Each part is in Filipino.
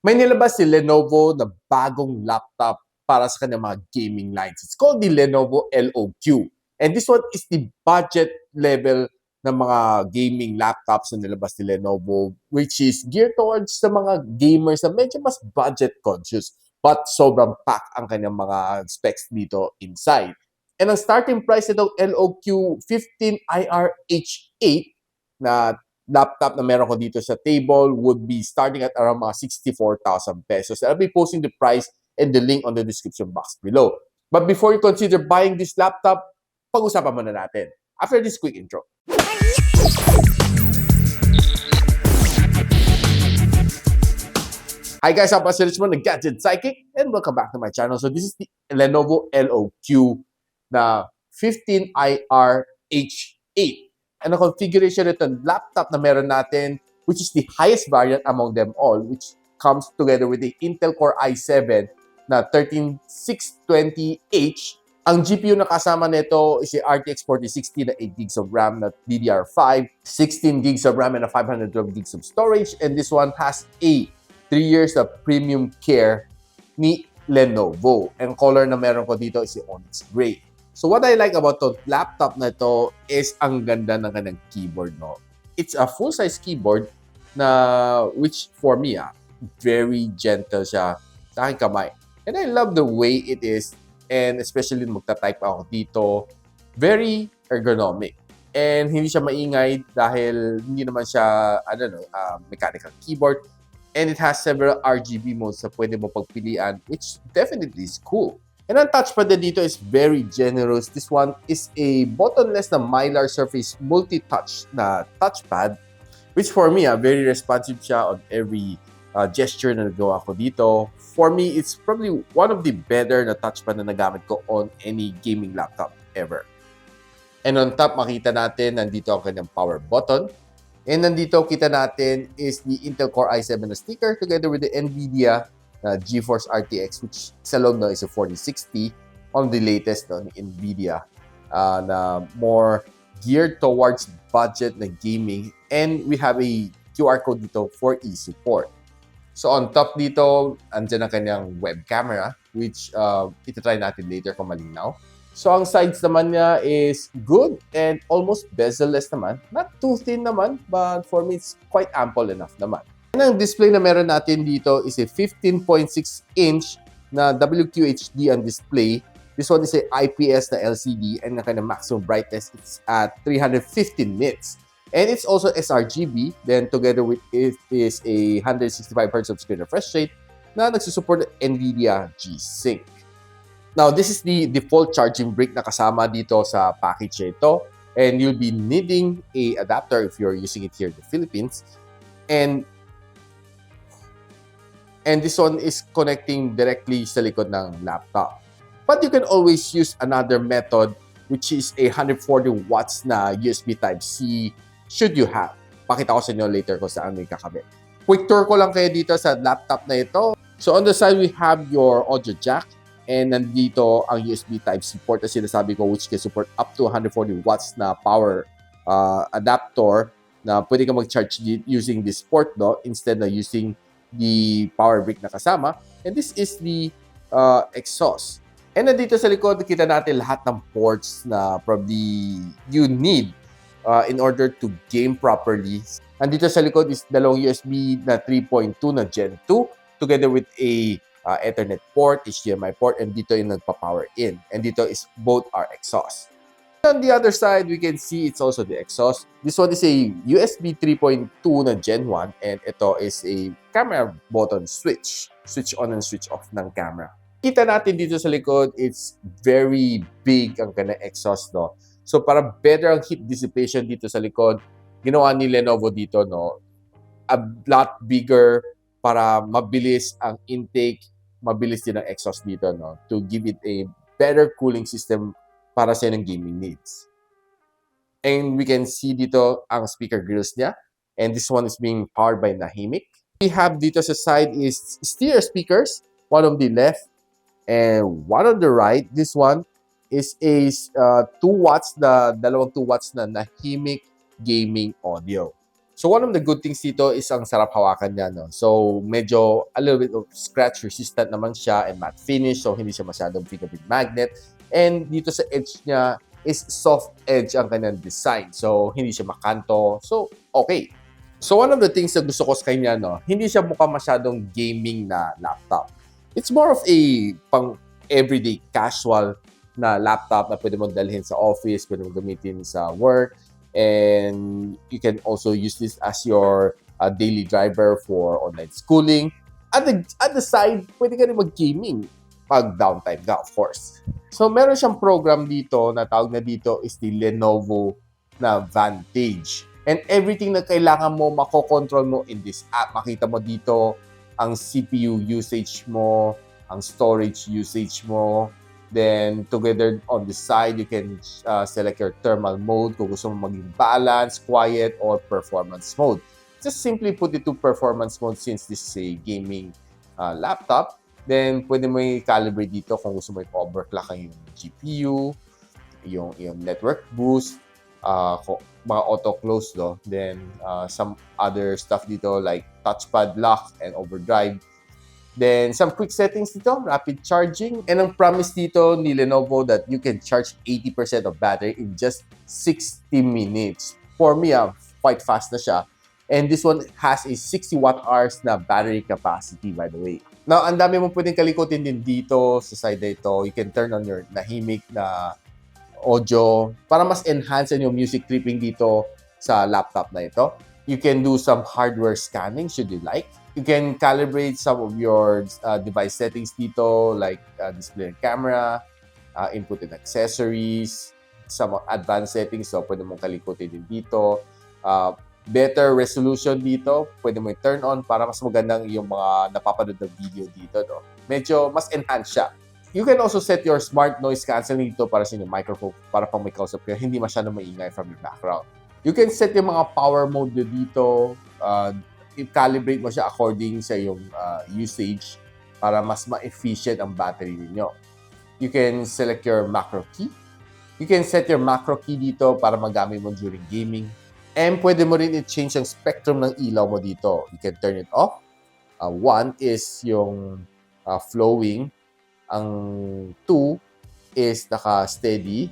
May nilabas si Lenovo na bagong laptop para sa kanyang mga gaming lines. It's called the Lenovo LOQ. And this one is the budget level ng mga gaming laptops na nilabas ni Lenovo, which is geared towards sa mga gamers na medyo mas budget conscious. But sobrang pack ang kanyang mga specs dito inside. And ang starting price nitong LOQ 15IR-H8 na laptop na meron ko dito sa table would be starting at around mga 64,000 pesos. I'll be posting the price and the link on the description box below. But before you consider buying this laptop, pag-usapan muna natin after this quick intro. Hi guys, I'm Pastor Richmond, the Gadget Sidekick, and welcome back to my channel. So this is the Lenovo LOQ na 15IR-H8. And ang configuration nito laptop na meron natin, which is the highest variant among them all, which comes together with the Intel Core i7 na 13620H. Ang GPU na kasama nito is the RTX 4060 na 8 gigs of RAM na DDR5, 16 gigs of RAM and a 512 gigs of storage. And this one has a 3 years of premium care ni Lenovo. And color na meron ko dito is the Onyx Gray. So what I like about the laptop na ito is ang ganda ng kanyang keyboard, no? It's a full-size keyboard na which for me, very gentle siya sa aking kamay. And I love the way it is, and especially magta-type ako dito, very ergonomic. And hindi siya maingay dahil hindi naman siya mechanical keyboard. And it has several RGB modes na pwede mo pagpilian, which definitely is cool. And ang touchpad na dito is very generous. This one is a buttonless na Mylar Surface multi-touch na touchpad, which for me, very responsive siya on every gesture na nagawa ko dito. For me, it's probably one of the better na touchpad na nagamit ko on any gaming laptop ever. And on top, makita natin, nandito ang kanyang power button. And nandito, kita natin is the Intel Core i7 na sticker together with the NVIDIA GeForce RTX, which sa loob is a 4060 on the latest ni NVIDIA na more geared towards budget na gaming. And we have a QR code dito for e-support. So on top dito, andyan ang kanyang web camera, which itatry natin later kung malinaw. So ang sides naman niya is good and almost bezel-less naman. Not too thin naman, but for me, it's quite ample enough naman. And ang display na meron natin dito is a 15.6-inch na WQHD ang display. This one is a IPS na LCD and ang kanyang maximum brightness is at 350 nits. And it's also sRGB. Then together with it is a 165 Hz of screen refresh rate na nagsusupport NVIDIA G-Sync. Now, this is the default charging brick na kasama dito sa package ito. And you'll be needing a adapter if you're using it here in the Philippines. And this one is connecting directly sa likod ng laptop. But you can always use another method, which is a 140 watts na USB Type-C should you have. Pakita ko sa inyo later kung saan may kakabit. Quick tour ko lang kayo dito sa laptop na ito. So on the side, we have your audio jack. And nandito ang USB Type-C port na sinasabi ko, which can support up to 140 watts na power adapter na pwede ka mag-charge using this port, no? Instead na using the power brick na kasama. And this is the exhaust. And nandito sa likod, kita natin lahat ng ports na probably you need in order to game properly. Nandito sa likod is dalawang USB na 3.2 na Gen 2 together with a Ethernet port, HDMI port, and dito yung nagpa-power in. And dito is both are exhaust. On the other side, we can see it's also the exhaust. This one is a USB 3.2 na Gen 1 and ito is a camera button switch. Switch on and switch off ng camera. Kita natin dito sa likod, it's very big ang kanyang exhaust, no? So para better ang heat dissipation dito sa likod, ginawa ni Lenovo dito, no? A lot bigger para mabilis ang intake, mabilis din ang exhaust dito, no? To give it a better cooling system para sa ng gaming needs. And we can see dito ang speaker grills niya. And this one is being powered by Nahimic. We have dito sa side is stereo speakers. One on the left and one on the right. This one is a 2 watts na, dalawang 2 watts na Nahimic gaming audio. So one of the good things dito is ang sarap hawakan niya, no? So medyo a little bit of scratch resistant naman siya and matte finish, so hindi siya masyadong fingerprint magnet. And dito sa edge niya is soft edge ang kanyang design. So hindi siya makanto. So okay. So one of the things na gusto ko sa kanya, no, hindi siya mukhang masyadong gaming na laptop. It's more of a pang everyday casual na laptop na pwede mong dalhin sa office, pwede mong gamitin sa work, and you can also use this as your daily driver for online schooling. At the side, pwede ka rin mag-gaming pag downtime ka, of course. So meron siyang program dito na tawag na dito is the Lenovo na Vantage. And everything na kailangan mo, makokontrol mo in this app. Makita mo dito ang CPU usage mo, ang storage usage mo. Then, together on the side, you can select your thermal mode kung gusto mo maging balance, quiet, or performance mode. Just simply put it to performance mode since this is a gaming laptop. Then, pwede mo i-calibrate dito kung gusto mo i-overclock ang yung GPU, yung network boost, mga auto-close, no? Then, some other stuff dito like touchpad lock and overdrive. Then, some quick settings dito, rapid charging. And ang promise dito ni Lenovo that you can charge 80% of battery in just 60 minutes. For me, quite fast na siya. And this one has a 60 watt-hours na battery capacity, by the way. Now, ang dami mong pwedeng kalikutin din dito sa side na ito. You can turn on your nahimik na audio para mas enhance yung music tripping dito sa laptop na ito. You can do some hardware scanning should you like. You can calibrate some of your device settings dito like display and camera, input and accessories, some advanced settings. So, pwede mong kalikutin din dito. Better resolution dito. Pwede mo i-turn on para mas magandang yung mga napapanood na video dito. No? Medyo mas enhance siya. You can also set your smart noise cancelling dito para sa inyong microphone para pang may kausap kayo. Hindi masyadong maingay from your background. You can set yung mga power mode dito. I-calibrate mo siya according sa yung usage para mas ma-efficient ang battery ninyo. You can select your macro key. You can set your macro key dito para magamit mo during gaming. And pwede mo rin i-change ang spectrum ng ilaw mo dito. You can turn it off. One is yung flowing. Ang 2 is naka-steady.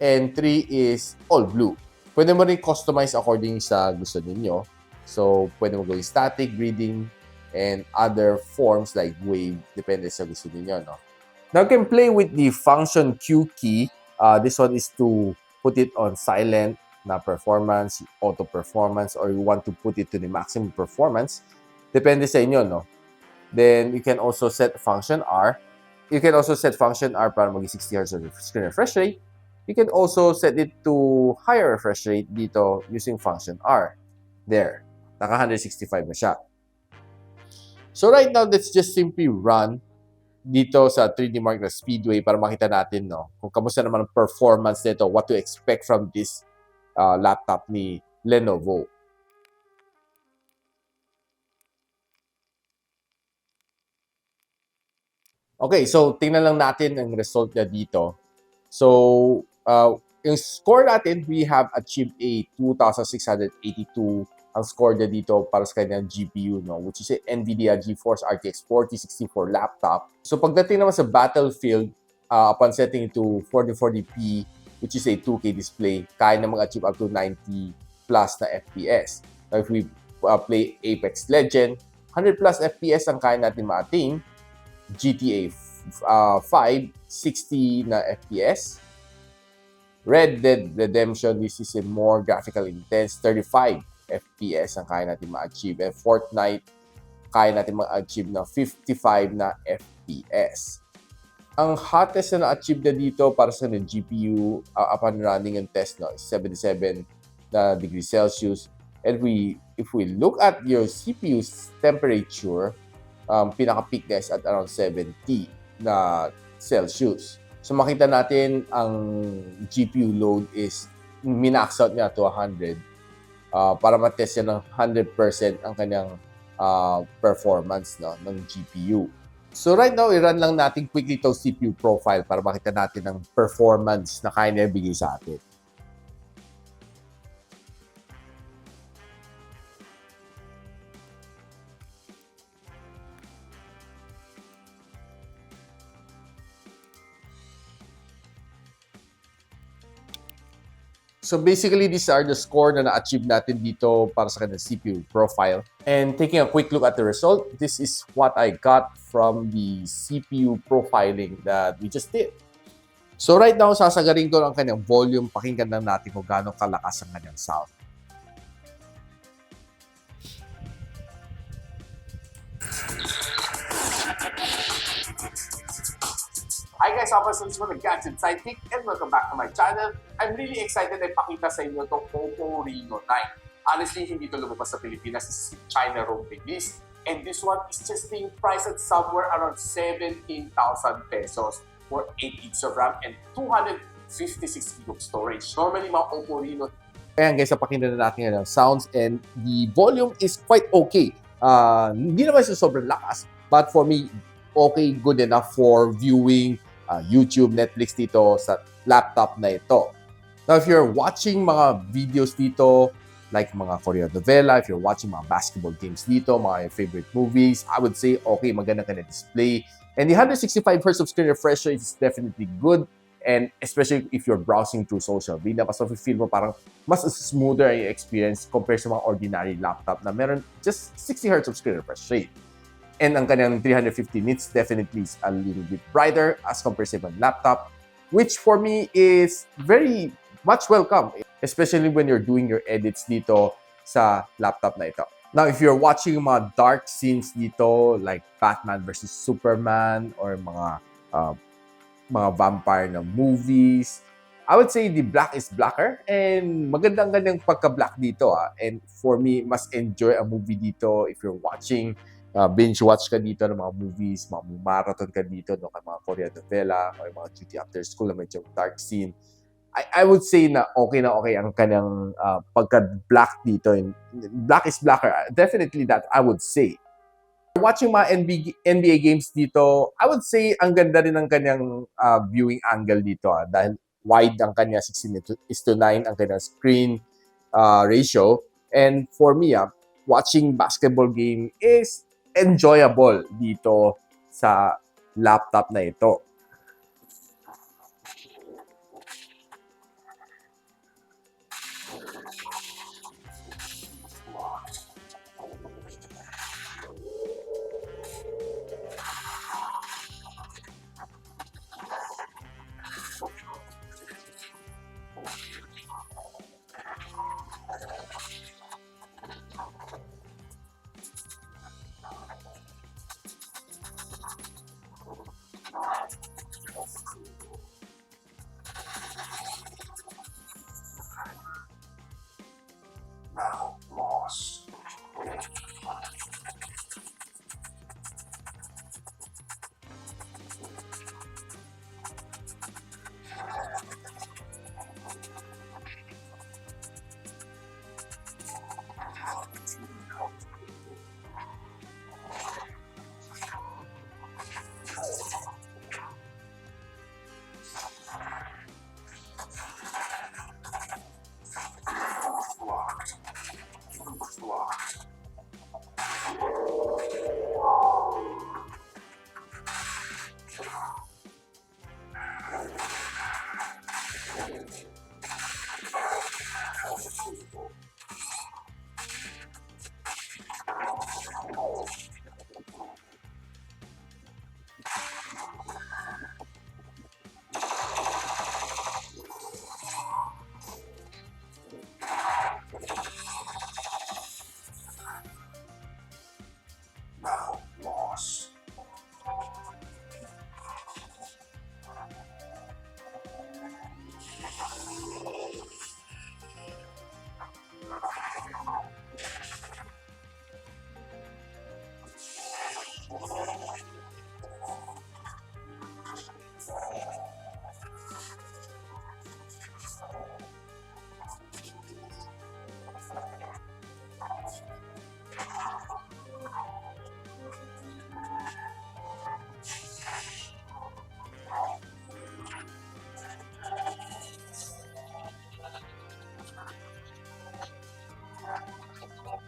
And 3 is all blue. Pwede mo rin customize according sa gusto ninyo. So, pwede mo gawin static, breathing, and other forms like wave. Depende sa gusto ninyo, no? Now, you can play with the function Q key. This one is to put it on silent na performance, auto performance, or you want to put it to the maximum performance. Depende sa inyo, no? Then, you can also set function R. You can also set function R para maging 60 Hz screen refresh rate. You can also set it to higher refresh rate dito using function R. There. Naka 165 na siya. So right now, let's just simply run dito sa 3D Mark na Speedway para makita natin, no, kung kamusta naman ang performance nito, what to expect from this laptop ni Lenovo. Okay, so tingnan lang natin ang result niya dito. So, yung score natin, we have achieved a 2,682 ang score niya dito para sa kanyang GPU, no, which is a NVIDIA GeForce RTX 4064 laptop. So, pagdating naman sa Battlefield, upon setting it to 4040p, which is a 2K display, kaya na mag-achieve up to 90 plus na FPS. Now, if we play Apex Legend, 100 plus FPS ang kaya natin ma-attain. GTA 5, 60 na FPS. Red Dead Redemption, this is a more graphical intense, 35 FPS ang kaya natin ma-achieve. And Fortnite, kaya natin ma-achieve na 55 na FPS. Ang hottest na na-achieve na dito para sa GPU upon running and test, no, is 77 na degrees Celsius. And if we look at your CPU's temperature, pinaka-peak na is at around 70 na Celsius. So makita natin ang GPU load is minax out niya to 100 para matest niya ng 100% ang kanyang performance, no, ng GPU. So right now, i-run lang natin quickly itong CPU profile para makita natin ang performance na kaya niya bigay sa atin. So basically, these are the score na na-achieve natin dito para sa kanyang CPU profile. And taking a quick look at the result, this is what I got from the CPU profiling that we just did. So right now, sasagarin ko ang kanyang volume. Pakinggan lang natin kung gaano kalakas ang kanyang sound. Hi guys, ako si the Gadget Sidekick and welcome back to my channel. I'm really excited na ipakita sa inyo itong Oppo Reno 9. Honestly, hindi ito lumabas sa Pilipinas. This is China roam release. And this one is just being priced at somewhere around 17,000 pesos for 8 gigs of RAM and 256 GB of storage. Normally, mga Oppo Reno. Ayan guys, napakinggan na natin yung sounds and the volume is quite okay. Hindi naman siya sobrang lakas, but for me, okay, good enough for viewing YouTube, Netflix dito sa laptop na ito. Now, if you're watching mga videos dito, like mga Korean novela, if you're watching mga basketball games dito, mga favorite movies, I would say, okay, maganda ka na display. And the 165Hz of screen refresh rate is definitely good. And especially if you're browsing through social media, mas feel mo parang mas smoother ang experience compared sa mga ordinary laptop na meron just 60Hz of screen refresh rate. And ang kanyang 350 nits definitely is a little bit brighter as compared sa ibang laptop, which for me is very much welcome, especially when you're doing your edits dito sa laptop na ito. Now, if you're watching mga dark scenes dito, like Batman versus Superman or mga vampire na movies, I would say the black is blacker and magandang ganyang pagka-black dito. And for me, mas enjoy a movie dito if you're watching binge watch ka dito ng mga movies, mga marathon ka dito ng mga Korean novela o mga duty after school na medyo dark scene. I would say na okay ang kanyang pagka-black dito. And black is blacker. Definitely that I would say. Watching mga NBA games dito, I would say ang ganda rin ng kanyang viewing angle dito. Dahil wide ang kanya, 16:9 ang kanyang screen ratio. And for me, watching basketball game is enjoyable dito sa laptop na ito.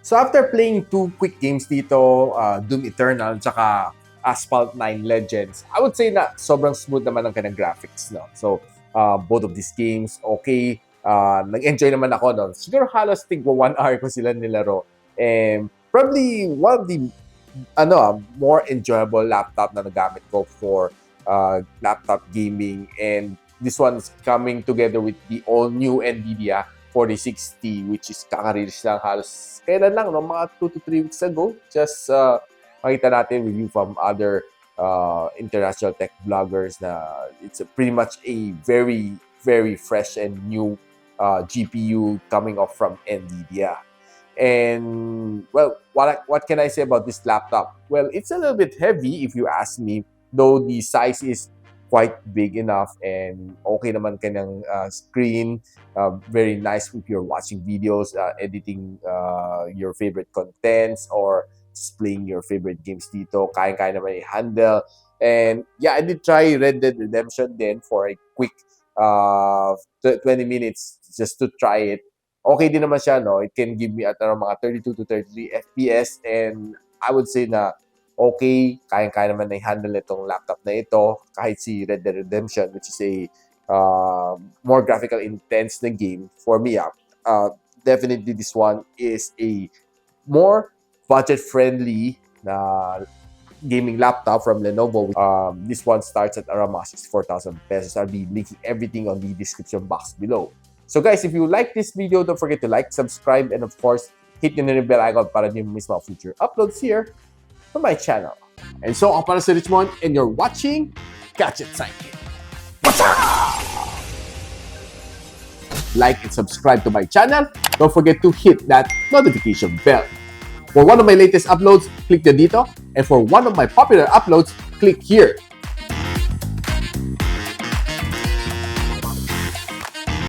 So after playing two quick games dito, Doom Eternal tsaka Asphalt 9 Legends, I would say na sobrang smooth naman ang kanyang graphics. No? So both of these games, okay. nag-enjoy naman ako, no? Siguro halos tigwa 1 hour ko sila nilaro. And probably one of the more enjoyable laptop na nagamit ko for laptop gaming. And this one's coming together with the all-new NVIDIA 4060, which is kaka-release lang halos kailan lang, no? Mga 2 to 3 weeks ago. Just makita natin review from other international tech bloggers na it's pretty much a very, very fresh and new GPU coming off from NVIDIA. And, well, what can I say about this laptop? Well, it's a little bit heavy if you ask me, though the size is quite big enough and okay naman kanyang screen. Very nice if you're watching videos, editing your favorite contents, or just playing your favorite games dito. Kaya naman i-handle. And yeah, I did try Red Dead Redemption then for a quick 20 minutes just to try it. Okay din naman siya, no? It can give me at around mga 32 to 33 FPS, and I would say na okay, kaya naman na i-handle itong laptop na ito kahit si Red Dead Redemption, which is a more graphical intense na game. For me, definitely this one is a more budget-friendly na gaming laptop from Lenovo. This one starts at around 64,000 pesos. I'll be linking everything on the description box below. So guys, if you like this video, don't forget to like, subscribe, and of course, hit nyo na yung bell icon para di mo miss mga future uploads here on my channel. And so, ako pala si Richmond, and you're watching Gadget Sidekick. What's up? Like and subscribe to my channel. Don't forget to hit that notification bell. For one of my latest uploads, click the dito. And for one of my popular uploads, click here.